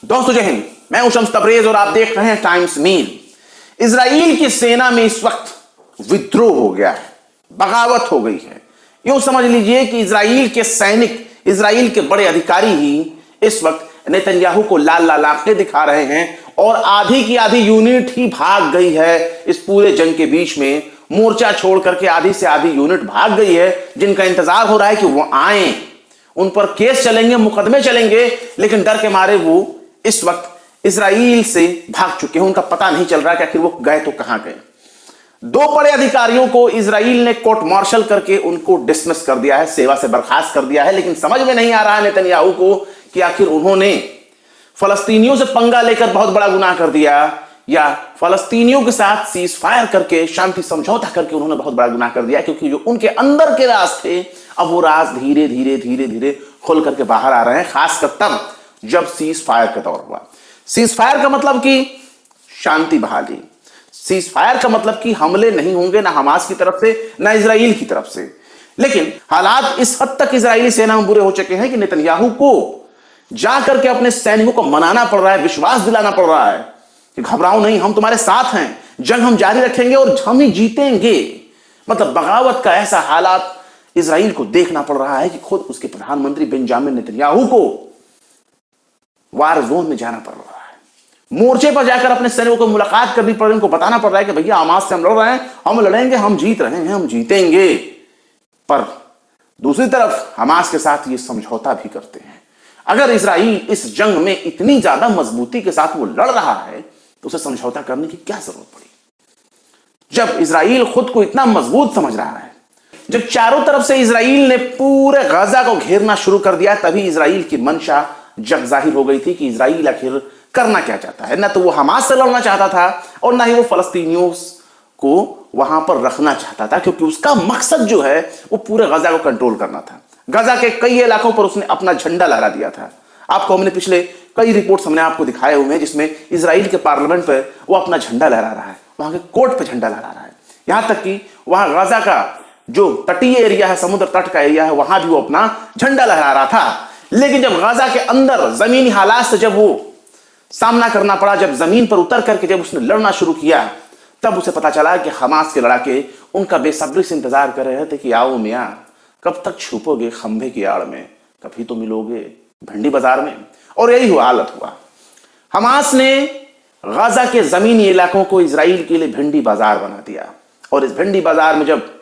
दोस्तों जय हिंद, मैं हूं शम्स तबरेज और आप देख रहे हैं टाइम्स मील। इजराइल की सेना में इस वक्त विद्रोह हो गया है, बगावत हो गई है। यूं समझ लीजिए कि इजराइल के सैनिक, इजराइल के बड़े अधिकारी ही इस वक्त नेतन्याहू को लाल लाल आंखें दिखा रहे हैं और आधी की आधी यूनिट ही भाग गई है। इस पूरे जंग के बीच में मोर्चा छोड़ करके आधी से आधी यूनिट भाग गई है, जिनका इंतजार हो रहा है कि वो आए, उन पर केस चलेंगे, मुकदमे चलेंगे, लेकिन डर के मारे वो इस वक्त इजराइल से भाग चुके हैं। उनका पता नहीं चल रहा कि आखिर वो गए तो कहां गए। दो बड़े अधिकारियों को इजराइल ने कोर्ट मार्शल करके उनको डिसमिस कर दिया है, सेवा से बर्खास्त कर दिया है, लेकिन समझ में नहीं आ रहा है नेतन्याहू को कि आखिर उन्होंने फलस्तीनियों से पंगा लेकर बहुत बड़ा गुनाह कर दिया या फलस्तीनियों के साथ सीज फायर करके, शांति समझौता करके उन्होंने बहुत बड़ा गुनाह कर दिया। क्योंकि जो उनके अंदर के राज थे, अब वो राज धीरे धीरे धीरे धीरे खुल करके बाहर आ रहे हैं, खासकर तब जब सीज फायर का दौर हुआ। सीज फायर का मतलब कि शांति बहाली, सीज फायर का मतलब कि हमले नहीं होंगे ना हमास की तरफ से ना इजराइल की तरफ से। लेकिन हालात इस हद तक इजरायली सेना में बुरे हो चुके हैं कि नेतन्याहू को जाकर के अपने सैनिकों को मनाना पड़ रहा है, विश्वास दिलाना पड़ रहा है कि घबराओ नहीं, हम तुम्हारे साथ हैं, जंग हम जारी रखेंगे और हम ही जीतेंगे। मतलब बगावत का ऐसा हालात इजराइल को देखना पड़ रहा है कि खुद उसके प्रधानमंत्री बेंजामिन नेतन्याहू को वार जोन में जाना पड़ रहा है, मोर्चे पर जाकर अपने सैनिकों को मुलाकात करनी पड़ रही है, उनको बताना पड़ रहा है कि भैया हमास से हम लड़ रहे हैं, हम लड़ेंगे, हम जीत रहे हैं, हम जीतेंगे। पर दूसरी तरफ हमास के साथ ये समझौता भी करते हैं। अगर इजराइल इस जंग में इतनी ज्यादा मजबूती के साथ वो लड़ रहा है तो उसे समझौता करने की क्या जरूरत पड़ी, जब इजराइल खुद को इतना मजबूत समझ रहा है। जब चारों तरफ से इजराइल ने पूरे गाजा को घेरना शुरू कर दिया, तभी इजराइल की मंशा जग जाहिर हो गई थी कि इजराइल आखिर करना क्या चाहता है। ना तो वो हमास से लड़ना चाहता था और ना ही वो फलस्तीनियों को वहां पर रखना चाहता था, क्योंकि उसका मकसद जो है वो पूरे गाजा को कंट्रोल करना था। गाजा के कई इलाकों पर उसने अपना झंडा लहरा दिया था। आपको हमने पिछले कई रिपोर्ट्स हमने आपको दिखाए हुए हैं जिसमें इजराइल के पार्लियामेंट पर वो अपना झंडा लहरा रहा है, वहां के कोर्ट पे झंडा लहरा रहा है, यहां तक कि वहां गाजा का जो तटीय एरिया है, समुद्र तट का एरिया है, वहां भी वो अपना झंडा लहरा रहा था। लेकिन जब गाजा के अंदर जमीनी हालात से जब वो सामना करना पड़ा, जब जमीन पर उतर करके जब उसने लड़ना शुरू किया, तब उसे पता चला कि हमास के लड़ाके उनका बेसब्री से इंतजार कर रहे थे कि आओ मियां, कब तक छुपोगे खंभे की आड़ में, कभी तो मिलोगे भिंडी बाजार में। और यही हुआ, हालत हुआ। हमास ने गाजा के जमीनी इलाकों को इजराइल के लिए भिंडी बाजार बना दिया और इस भिंडी बाजार में जब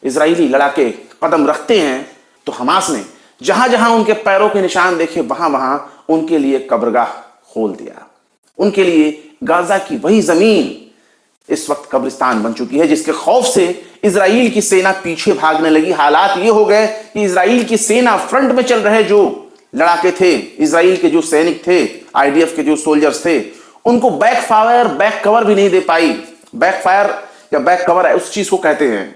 इजरायली लड़ाके कदम रखते हैं तो हमास ने जहां जहां उनके पैरों के निशान देखे, वहां वहां उनके लिए कब्रगाह खोल दिया। उनके लिए गाजा की वही जमीन इस वक्त कब्रिस्तान बन चुकी है, जिसके खौफ से इजराइल की सेना पीछे भागने लगी। हालात ये हो गए कि इजराइल की सेना फ्रंट में चल रहे जो लड़ाके थे, इजराइल के जो सैनिक थे, आईडीएफ के जो सोल्जर्स थे, उनको बैक फायर, बैक कवर भी नहीं दे पाई। बैक फायर या बैक कवर है, उस चीज को कहते हैं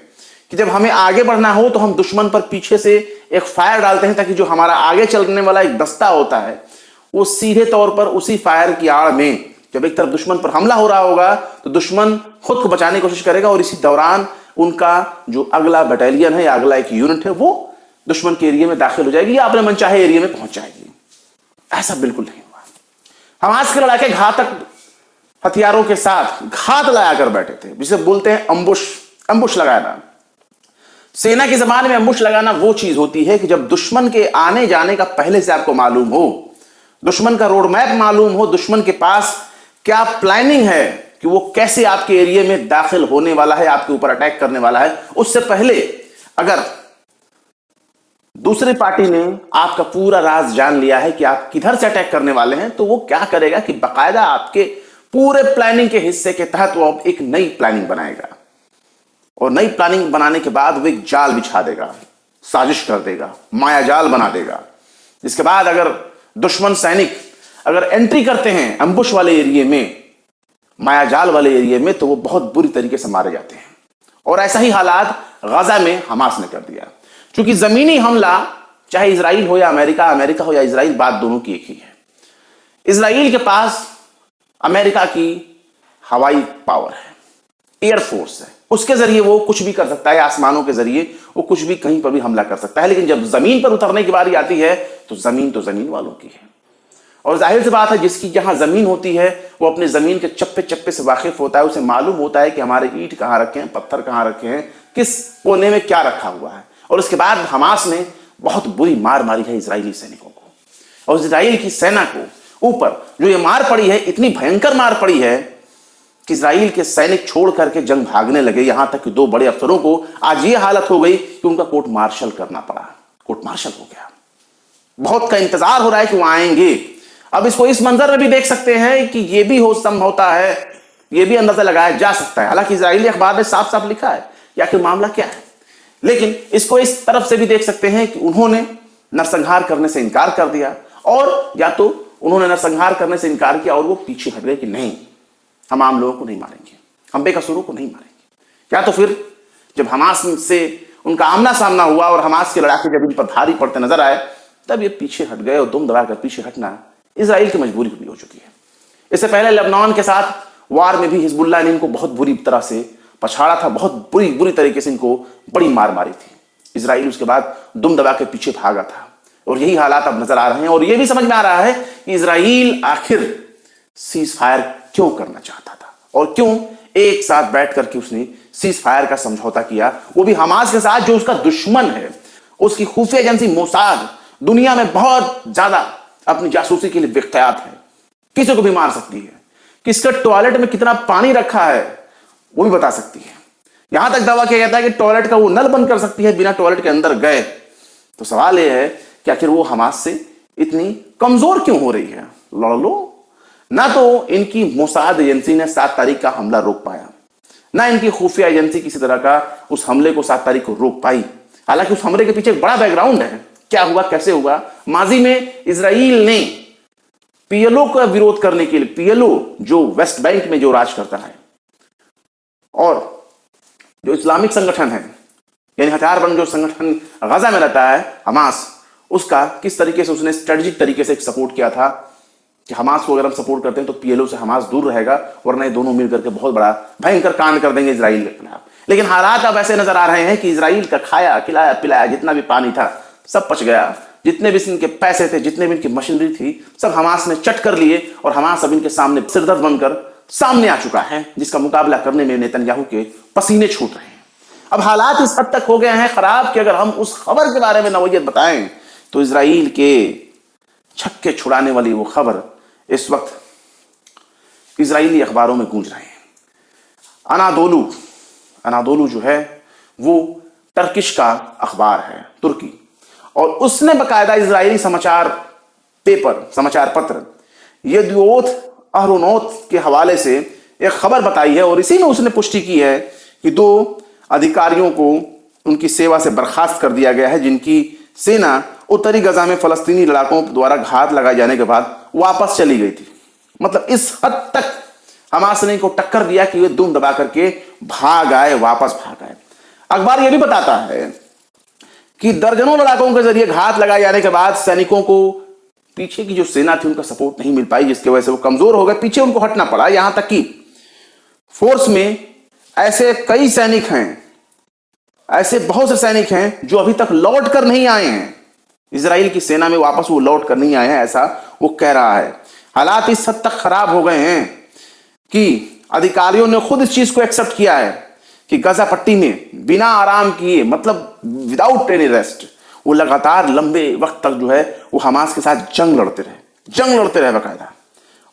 कि जब हमें आगे बढ़ना हो तो हम दुश्मन पर पीछे से एक फायर डालते हैं ताकि जो हमारा आगे चलने वाला एक दस्ता होता है वो सीधे तौर पर उसी फायर की आड़ में, जब एक तरफ दुश्मन पर हमला हो रहा होगा तो दुश्मन खुद को बचाने की कोशिश करेगा और इसी दौरान उनका जो अगला बटालियन है या अगला एक यूनिट है वो दुश्मन के एरिया में दाखिल हो जाएगी या अपने मनचाहे एरिया में पहुंच जाएगी। ऐसा बिल्कुल नहीं हुआ। हमास के लड़ाके घातक हथियारों के साथ घात लगाकर बैठे थे, जिसे बोलते हैं अम्बुश लगाना। सेना की जबान में अम्बुश लगाना वो चीज होती है कि जब दुश्मन के आने जाने का पहले से आपको मालूम हो, दुश्मन का रोड मैप मालूम हो, दुश्मन के पास क्या प्लानिंग है कि वो कैसे आपके एरिया में दाखिल होने वाला है, आपके ऊपर अटैक करने वाला है। उससे पहले अगर दूसरी पार्टी ने आपका पूरा राज जान लिया है कि आप किधर से अटैक करने वाले हैं, तो वो क्या करेगा कि बाकायदा आपके पूरे प्लानिंग के हिस्से के तहत वो एक नई प्लानिंग बनाएगा और नई प्लानिंग बनाने के बाद वो एक जाल बिछा देगा, साजिश कर देगा, माया जाल बना देगा। जिसके बाद अगर दुश्मन सैनिक अगर एंट्री करते हैं अम्बुश वाले एरिया में, माया जाल वाले एरिया में, तो वो बहुत बुरी तरीके से मारे जाते हैं। और ऐसा ही हालात गाजा में हमास ने कर दिया। क्योंकि जमीनी हमला चाहे इजराइल हो या अमेरिका हो या इजराइल, बात दोनों की एक ही है। इजराइल के पास अमेरिका की हवाई पावर है, एयरफोर्स है, उसके जरिए वो कुछ भी कर सकता है, आसमानों के जरिए वो कुछ भी कहीं पर भी हमला कर सकता है। लेकिन जब जमीन पर उतरने की बारी आती है तो जमीन वालों की है। और जाहिर सी बात है, जिसकी जहां जमीन होती है वो अपनी जमीन के चप्पे चप्पे से वाकिफ होता है, उसे मालूम होता है कि हमारे ईंट कहाँ रखे हैं, पत्थर कहाँ रखे हैं, किस कोने में क्या रखा हुआ है। और उसके बाद हमास ने बहुत बुरी मार मारी है इजरायली सैनिकों को, और इजराइल की सेना को ऊपर जो ये मार पड़ी है, इतनी भयंकर मार पड़ी है कि इजराइल के सैनिक छोड़ करके जंग भागने लगे। यहां तक कि 2 बड़े अफसरों को आज ये हालत हो गई कि उनका कोर्ट मार्शल करना पड़ा, कोर्ट मार्शल हो गया। बहुत का इंतजार हो रहा है कि वो आएंगे। अब इसको इस मंजर में भी देख सकते हैं कि ये भी हो संभवता है, ये भी अंदाजा लगाया जा सकता है। हालांकि इजरायली अखबार ने साफ साफ लिखा है कि आखिर मामला क्या है, लेकिन इसको इस तरफ से भी देख सकते हैं कि उन्होंने नरसंहार करने से इनकार कर दिया, और या तो उन्होंने नरसंहार करने से इनकार किया और वो पीछे हट गए कि नहीं, हम आम लोगों को नहीं मारेंगे, हम बेकसूरों को नहीं मारेंगे। या तो फिर जब हमास से उनका आमना सामना हुआ और हमास के लड़ाके जब इन पर भारी पड़ते नजर आए, तब ये पीछे हट गए, और दुम दबाकर पीछे हटना इजराइल की मजबूरी भी हो चुकी है। इससे पहले लेबनान के साथ वार में भी हिजबुल्लाह ने इनको बहुत बुरी तरह से पछाड़ा था, बहुत बुरी तरीके से इनको बड़ी मार मारी थी। इजराइल उसके बाद दुम दबा के पीछे भागा था, और यही हालात अब नजर आ रहे हैं। और यह भी समझ में आ रहा है कि इजराइल आखिर सीज फायर क्यों करना चाहता था, और क्यों एक साथ बैठ करके उसने सीज फायर का समझौता किया, वो भी हमास के साथ जो उसका दुश्मन है। उसकी खुफिया एजेंसी मोसाद दुनिया में बहुत ज्यादा अपनी जासूसी के लिए विख्यात है, किसी को भी मार सकती है। किसके टॉयलेट में कितना पानी रखा है वो भी बता सकती है। यहां तक दावा किया जाता है कि टॉयलेट का वो नल बंद कर सकती है बिना टॉयलेट के अंदर गए। तो सवाल यह है कि आखिर वो हमास से इतनी कमजोर क्यों हो रही है? लड़ लो ना। तो इनकी मोसाद एजेंसी ने 7 तारीख का हमला रोक पाया, ना इनकी खुफिया एजेंसी किसी तरह का उस हमले को 7 तारीख को रोक पाई। हालांकि उस हमले के पीछे एक बड़ा बैकग्राउंड है, क्या हुआ, कैसे हुआ। माजी में इजराइल ने पीएलओ का विरोध करने के लिए, पीएलओ जो वेस्ट बैंक में जो राज करता है और जो इस्लामिक संगठन है, यानी हथियारबंद जो संगठन गजा में रहता है हमास, उसका किस तरीके से उसने स्ट्रेटेजिक तरीके से सपोर्ट किया था कि हमास को अगर हम सपोर्ट करते हैं तो पीएलओ से हमास दूर रहेगा, वरना ये दोनों मिलकर के बहुत बड़ा भयंकर कांड कर देंगे इजराइल के खिलाफ। लेकिन हालात अब ऐसे नजर आ रहे हैं कि इजराइल का खाया खिलाया पिलाया जितना भी पानी था सब पच गया। जितने भी इनके पैसे थे, जितने भी इनकी मशीनरी थी, सब हमास ने चट कर लिए, और हमास अब इनके सामने सिरदर्द बनकर सामने आ चुका है, जिसका मुकाबला करने में नेतन्याहू के पसीने छूट रहे हैं। अब हालात इस हद तक हो गए हैं खराब कि अगर हम उस खबर के बारे में नौयत बताएं तो इजराइल के छक्के छुड़ाने वाली वो खबर इस वक्त इजरायली अखबारों में गूंज रहे हैं। अनादोलू जो है वो टर्किश का अखबार है, तुर्की, और उसने बकायदा इजरायली समाचार पत्र येदियोथ अहरोनोत के हवाले से एक खबर बताई है, और इसी में उसने पुष्टि की है कि 2 अधिकारियों को उनकी सेवा से बर्खास्त कर दिया गया है, जिनकी सेना उत्तरी गजा में फलस्तीनी लड़ाकों द्वारा घात लगाए जाने के बाद वापस चली गई थी। मतलब इस हद तक हमास ने इनको टक्कर दिया कि वे दुम दबा करके वापस भाग आए। अखबार यह भी बताता है कि दर्जनों लड़ाकों के जरिए घात लगाए जाने के बाद सैनिकों को पीछे की जो सेना थी उनका सपोर्ट नहीं मिल पाई, जिसकी वजह से वो कमजोर हो गए, पीछे उनको हटना पड़ा। यहां तक कि फोर्स में ऐसे कई सैनिक हैं, ऐसे बहुत से सैनिक हैं जो अभी तक लौट कर नहीं आए हैं, इजराइल की सेना में वापस वो लौट कर नहीं आए हैं, ऐसा वो कह रहा है। हालात इस हद तक खराब हो गए हैं कि अधिकारियों ने खुद इस चीज को एक्सेप्ट किया है कि गजा पट्टी में बिना आराम किए, मतलब विदाउट एनी रेस्ट, वो लगातार लंबे वक्त तक जो है वो हमास के साथ जंग लड़ते रहे बाकायदा।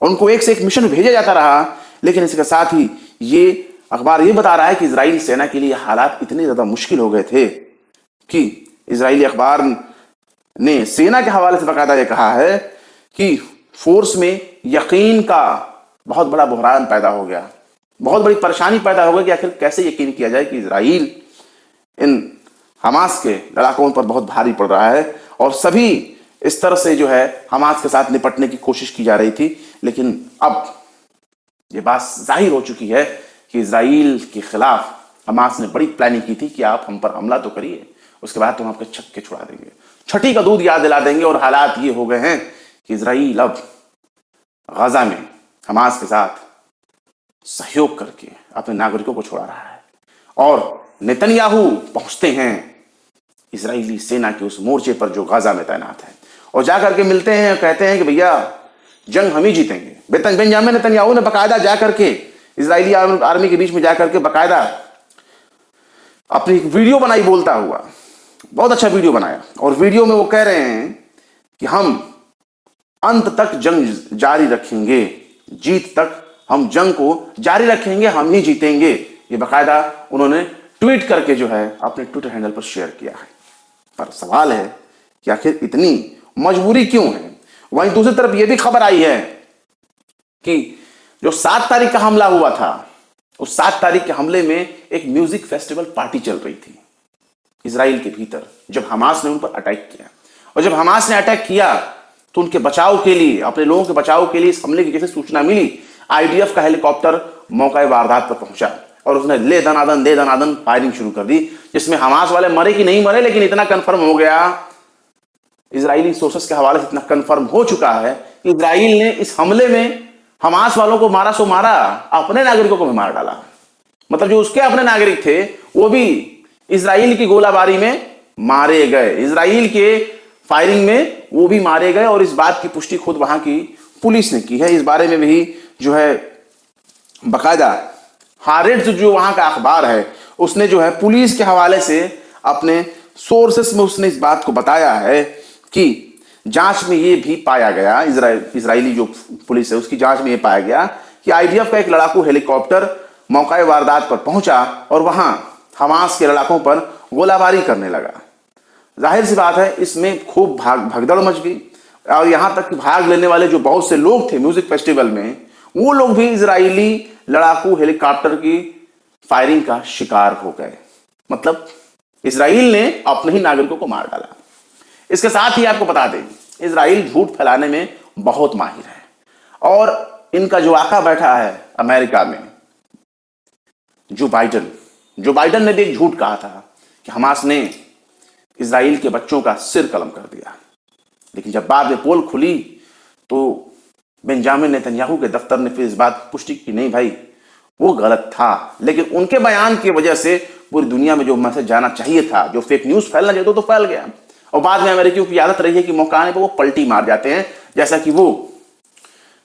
उनको एक से एक मिशन भेजा जाता रहा। लेकिन इसके साथ ही ये अखबार ये बता रहा है कि इजराइल सेना के लिए हालात इतने ज्यादा मुश्किल हो गए थे कि इजरायली अखबार ने सेना के हवाले से बाकायदा ये कहा है कि फोर्स में यकीन का बहुत बड़ा बहरान पैदा हो गया, बहुत बड़ी परेशानी पैदा हो गई कि आखिर कैसे यकीन किया जाए कि इजराइल इन हमास के लड़ाकों पर बहुत भारी पड़ रहा है। और सभी इस तरह से जो है हमास के साथ निपटने की कोशिश की जा रही थी। लेकिन अब ये बात जाहिर हो चुकी है कि इजराइल के खिलाफ हमास ने बड़ी प्लानिंग की थी कि आप हम पर हमला तो करिए, उसके बाद तो हम आपके छक्के छुड़ा देंगे, छठी का दूध याद दिला देंगे। और हालात ये हो गए हैं कि इजराइल अब गजा में हमास के साथ सहयोग करके अपने नागरिकों को छोड़ा रहा है। और नेतन्याहू पहुंचते हैं इजरायली सेना के उस मोर्चे पर जो गजा में तैनात है, और जाकर के मिलते हैं, कहते हैं कि भैया जंग हम ही जीतेंगे। बेंजामिन नेतन्याहू ने बकायदा जाकर के इजरायली आर्मी के बीच में जाकर के बकायदा अपनी एक वीडियो बनाई बोलता हुआ, बहुत अच्छा वीडियो बनाया, और वीडियो में वो कह रहे हैं कि हम अंत तक जंग जारी रखेंगे, जीत तक हम जंग को जारी रखेंगे, हम ही जीतेंगे। ये बकायदा उन्होंने ट्वीट करके जो है अपने ट्विटर हैंडल पर शेयर किया है। पर सवाल है कि आखिर इतनी मजबूरी क्यों है? वहीं दूसरी तरफ यह भी खबर आई है कि जो 7 तारीख का हमला हुआ था, उस 7 तारीख के हमले में एक म्यूजिक फेस्टिवल पार्टी चल रही थी इजराइल के भीतर, जब हमास ने उन पर अटैक किया। और जब हमास ने अटैक किया तो उनके बचाव के लिए, अपने लोगों के बचाव के लिए इस हमले की जैसे सूचना मिली, आईडीएफ का हेलीकॉप्टर मौका वारदात पर पहुंचा और उसने दे दनादन फायरिंग शुरू कर दी, जिसमें हमास वाले मरे कि नहीं मरे, लेकिन इतना कंफर्म हो गया, इजरायली सोर्सेस के हवाले से इतना कंफर्म हो चुका है कि इजराइल ने इस हमले में हमास वालों को मारा सो मारा, अपने नागरिकों को भी मार डाला। मतलब जो उसके अपने नागरिक थे वो भी इजराइल की गोलाबारी में मारे गए, इजराइल के फायरिंग में वो भी मारे गए। और इस बात की पुष्टि खुद वहां की पुलिस ने की है। इस बारे में भी जो है बकायदा हारेट्स जो वहां का अखबार है, उसने जो है पुलिस के हवाले से अपने सोर्सेस में उसने इस बात को बताया है कि जांच में ये भी पाया गया, इजरायली जो पुलिस है उसकी जांच में ये पाया गया कि आईडीएफ का एक लड़ाकू हेलीकॉप्टर मौका वारदात पर पहुंचा और वहां हमास के लड़ाकों पर गोलाबारी करने लगा। जाहिर सी बात है इसमें खूब भगदड़ मच गई, और यहां तक कि भाग लेने वाले जो बहुत से लोग थे म्यूजिक फेस्टिवल में, वो लोग भी इजरायली लड़ाकू हेलीकॉप्टर की फायरिंग का शिकार हो गए। मतलब इजराइल ने अपने ही नागरिकों को मार डाला। इसके साथ ही आपको बता दें, इजराइल झूठ फैलाने में बहुत माहिर है, और इनका जो आका बैठा है अमेरिका में, जो बाइडन ने भी एक झूठ कहा था कि हमास ने इजराइल के बच्चों का सिर कलम कर दिया। लेकिन जब बाद में पोल खुली तो बेंजामिन नेतन्याहू के दफ्तर ने फिर इस बात की पुष्टि की, नहीं भाई वो गलत था। लेकिन उनके बयान की वजह से पूरी दुनिया में जो मैसेज जाना चाहिए था, जो फेक न्यूज फैलना चाहिए तो फैल गया। और बाद में अमेरिकियों की आदत रही है कि मौका आने पर वो पलटी मार जाते हैं, जैसा कि वो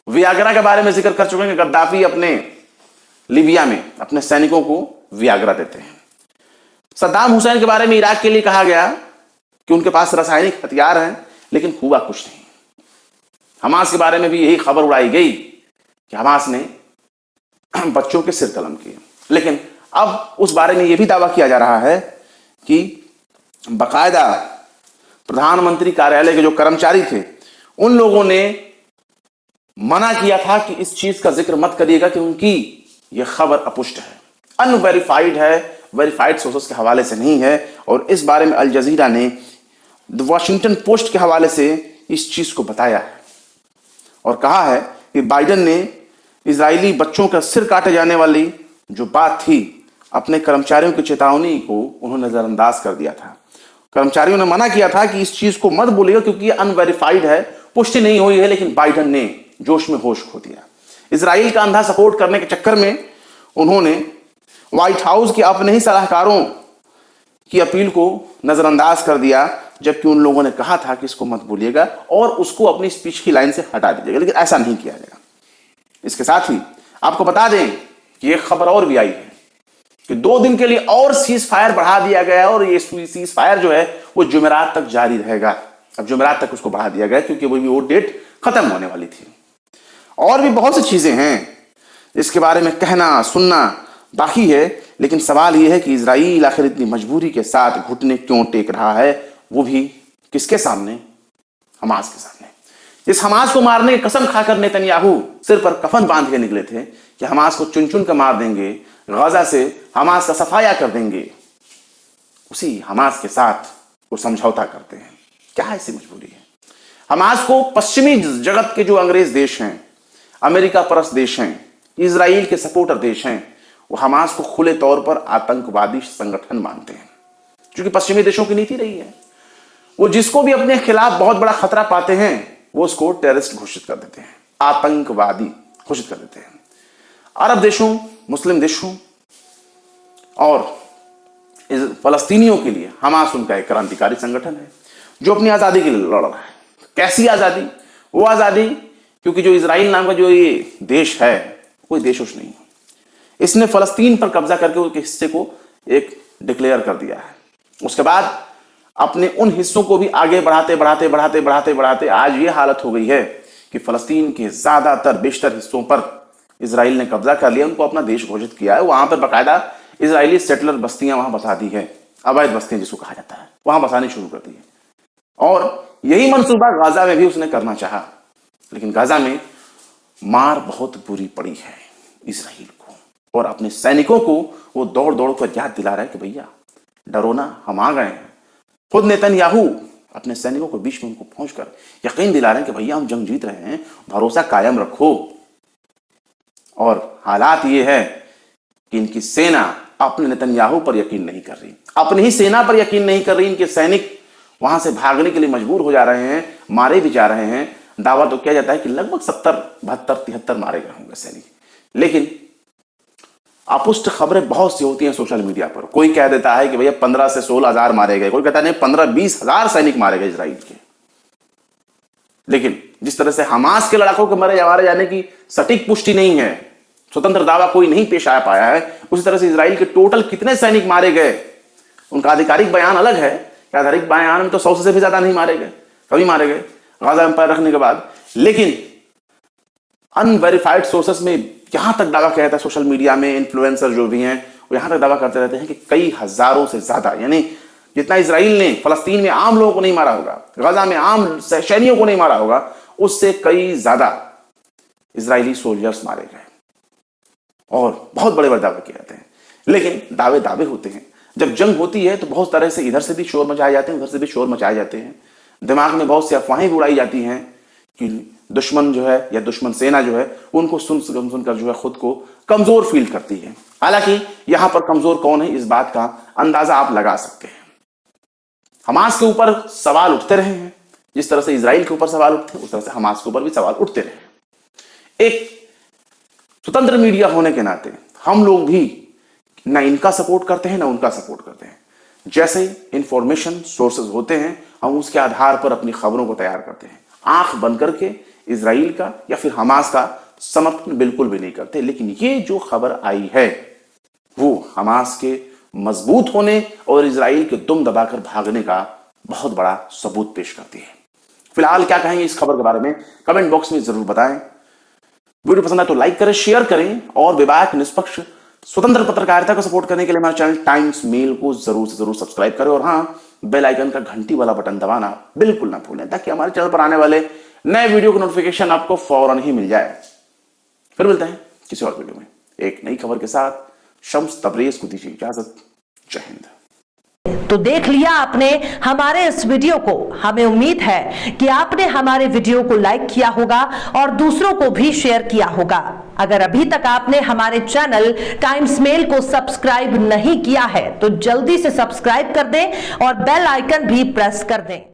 वियाग्रा के बारे में जिक्र कर चुके हैं कि गद्दाफी अपने लीबिया में अपने सैनिकों को वियाग्रा देते हैं। सद्दाम हुसैन के बारे में इराक के लिए कहा गया कि उनके पास रासायनिक हथियार हैं, लेकिन हुआ कुछ नहीं। हमास के बारे में भी यही खबर उड़ाई गई कि हमास ने बच्चों के सिर कलम किए। लेकिन अब उस बारे में यह भी दावा किया जा रहा है कि बकायदा प्रधानमंत्री कार्यालय के जो कर्मचारी थे उन लोगों ने मना किया था कि इस चीज का जिक्र मत करिएगा, कि उनकी यह खबर अपुष्ट है, अनवेरिफाइड है, वेरीफाइड सोर्सेस के हवाले से नहीं है। और इस बारे में अल जजीरा ने द वॉशिंगटन पोस्ट के हवाले से इस चीज को बताया है और कहा है कि बाइडन ने इजरायली बच्चों का सिर काटे जाने वाली जो बात थी, अपने कर्मचारियों की चेतावनी को उन्होंने नजरअंदाज कर दिया था। कर्मचारियों ने मना किया था कि इस चीज को मत बोलिएगा क्योंकि ये अनवेरिफाइड है, पुष्टि नहीं हुई है। लेकिन बाइडन ने जोश में होश खो दिया। इजराइल का अंधा सपोर्ट करने के चक्कर में उन्होंने व्हाइट हाउस के अपने ही सलाहकारों की अपील को नजरअंदाज कर दिया, जबकि उन लोगों ने कहा था कि इसको मत बोलिएगा और उसको अपनी स्पीच की लाइन से हटा दीजिएगा, लेकिन ऐसा नहीं किया गया। इसके साथ ही आपको बता दें कि एक खबर और भी आई है कि 2 दिन के लिए और सीज फायर बढ़ा दिया गया और ये सीज फायर जो है वो जुमेरात तक जारी रहेगा। अब जुमेरात तक उसको बढ़ा दिया गया क्योंकि वो डेट खत्म होने वाली थी। और भी बहुत सी चीजें हैं जिसके बारे में कहना सुनना बाकी है, लेकिन सवाल यह है कि इजराइल आखिर इतनी मजबूरी के साथ घुटने क्यों टेक रहा है, वो भी किसके सामने? हमास के सामने। इस हमास को मारने की कसम खाकर नेतन्याहू सिर पर कफन बांध के निकले थे कि हमास को चुन चुन कर मार देंगे, गाजा से हमास का सफाया कर देंगे। उसी हमास के साथ वो समझौता करते हैं। क्या ऐसी मजबूरी है? हमास को पश्चिमी जगत के जो अंग्रेज देश हैं, अमेरिका परस्त देश हैं, इजराइल के सपोर्टर देश हैं, वो हमास को खुले तौर पर आतंकवादी संगठन मानते हैं, क्योंकि पश्चिमी देशों की नीति रही है। वो जिसको भी अपने खिलाफ बहुत बड़ा खतरा पाते हैं वो उसको टेररिस्ट घोषित कर देते हैं, आतंकवादी घोषित कर देते हैं। अरब देशों, मुस्लिम देशों और फलस्तीनियों के लिए हमास उनका एक क्रांतिकारी संगठन है जो अपनी आजादी के लिए लड़ रहा है। कैसी आजादी? वो आजादी क्योंकि जो इजराइल नाम का जो ये देश है कोई देश उस नहीं है। इसने फलस्तीन पर कब्जा करके उसके हिस्से को एक डिक्लेयर कर दिया है। उसके बाद अपने उन हिस्सों को भी आगे बढ़ाते बढ़ाते बढ़ाते बढ़ाते बढ़ाते आज ये हालत हो गई है कि फलस्तीन के ज्यादातर बेशतर हिस्सों पर इजराइल ने कब्जा कर लिया, उनको अपना देश घोषित किया है। वहां पर बाकायदा इजरायली सेटलर बस्तियां वहां बसा दी है, अवैध बस्तियां जिसको कहा जाता है, वहां बसानी शुरू कर दी है। और यही मंसूबा गाजा में भी उसने करना चाहा, लेकिन गाजा में मार बहुत बुरी पड़ी है इजराइल को, और अपने सैनिकों को वो दौड़ दौड़ कर याद दिला रहा है कि भैया डरो ना, हम आ गए हैं। खुद नेतन्याहू अपने सैनिकों के बीच में उनको पहुंचकर यकीन दिला रहे हैं कि भैया हम जंग जीत रहे हैं, भरोसा कायम रखो। और हालात ये है कि इनकी सेना अपने नेतन्याहू पर यकीन नहीं कर रही, अपनी ही सेना पर यकीन नहीं कर रही। इनके सैनिक वहां से भागने के लिए मजबूर हो जा रहे हैं, मारे भी जा रहे हैं। दावा तो किया जाता है कि लगभग 70, 72, 73 मारे गए होंगे सैनिक। लेकिन अपुष्ट खबरें बहुत सी होती हैं सोशल मीडिया पर। कोई कह देता है कि भैया 15 से 16 हजार मारे गए, कोई कहता है नहीं 15-20 हजार सैनिक मारे गए इजराइल के। लेकिन जिस तरह से हमास के लड़ाकों के मारे जाने की सटीक पुष्टि नहीं है, स्वतंत्र दावा कोई नहीं पेश आ पाया है, उसी तरह से इजराइल के टोटल कितने सैनिक मारे गए उनका आधिकारिक बयान अलग है। आधिकारिक बयान में तो 100 से भी ज्यादा नहीं मारे गए, कभी मारे गए गाजा में पैर रखने के बाद। लेकिन अनवेरिफाइड सोर्सेस में यहां तक दावा किया जाता है, सोशल मीडिया में इन्फ्लुएंसर जो भी हैं वो यहां तक दावा करते रहते हैं कि कई हजारों से ज्यादा, यानी जितना इजराइल ने फलस्तीन में आम लोगों को नहीं मारा होगा, गाजा में आम सैनिकों को नहीं मारा होगा, उससे कई ज्यादा इजरायली सोल्जर्स मारे गए। और बहुत बड़े बड़े दावे किए जाते हैं। लेकिन दावे दावे होते हैं, जब जंग होती है तो बहुत तरह से इधर से भी शोर मचाए जाते हैं, उधर से भी शोर मचाए जाते हैं। दिमाग में बहुत सी अफवाहें उड़ाई जाती हैं कि दुश्मन जो है या दुश्मन सेना जो है उनको सुनकर जो है खुद को कमजोर फील करती है। हालांकि यहां पर कमजोर कौन है इस बात का अंदाजा आप लगा सकते हैं। हमास के ऊपर सवाल उठते रहे हैं, जिस तरह से इजराइल के ऊपर सवाल उठते हैं उस तरह से हमास के ऊपर भी सवाल उठते रहे। एक स्वतंत्र मीडिया होने के नाते हम लोग भी ना इनका सपोर्ट करते हैं ना उनका सपोर्ट करते हैं। जैसे इंफॉर्मेशन सोर्सेज होते हैं हम उसके आधार पर अपनी खबरों को तैयार करते हैं। आंख बंद करके इजराइल का या फिर हमास का समर्थन बिल्कुल भी नहीं करते। लेकिन ये जो खबर आई है वो हमास के मजबूत होने और इजराइल के दुम दबाकर भागने का बहुत बड़ा सबूत पेश करती है। फिलहाल क्या कहेंगे इस खबर के बारे में कमेंट बॉक्स में जरूर बताएं। वीडियो पसंद आए तो लाइक करें, शेयर करें और विवाद निष्पक्ष स्वतंत्र पत्रकारिता को सपोर्ट करने के लिए हमारे चैनल टाइम्स मेल को जरूर से जरूर सब्सक्राइब करें और हाँ, बेल आइकन का घंटी वाला बटन दबाना बिल्कुल ना भूलें, ताकि हमारे चैनल पर आने वाले नए वीडियो का नोटिफिकेशन आपको फौरन ही मिल जाए। फिर मिलते हैं किसी और वीडियो में एक नई खबर के साथ। शम्स तबरेज को दीजिए इजाजत। जय हिंद। तो देख लिया आपने हमारे इस वीडियो को। हमें उम्मीद है कि आपने हमारे वीडियो को लाइक किया होगा और दूसरों को भी शेयर किया होगा। अगर अभी तक आपने हमारे चैनल टाइम्स मेल को सब्सक्राइब नहीं किया है तो जल्दी से सब्सक्राइब कर दें और बेल आइकन भी प्रेस कर दें।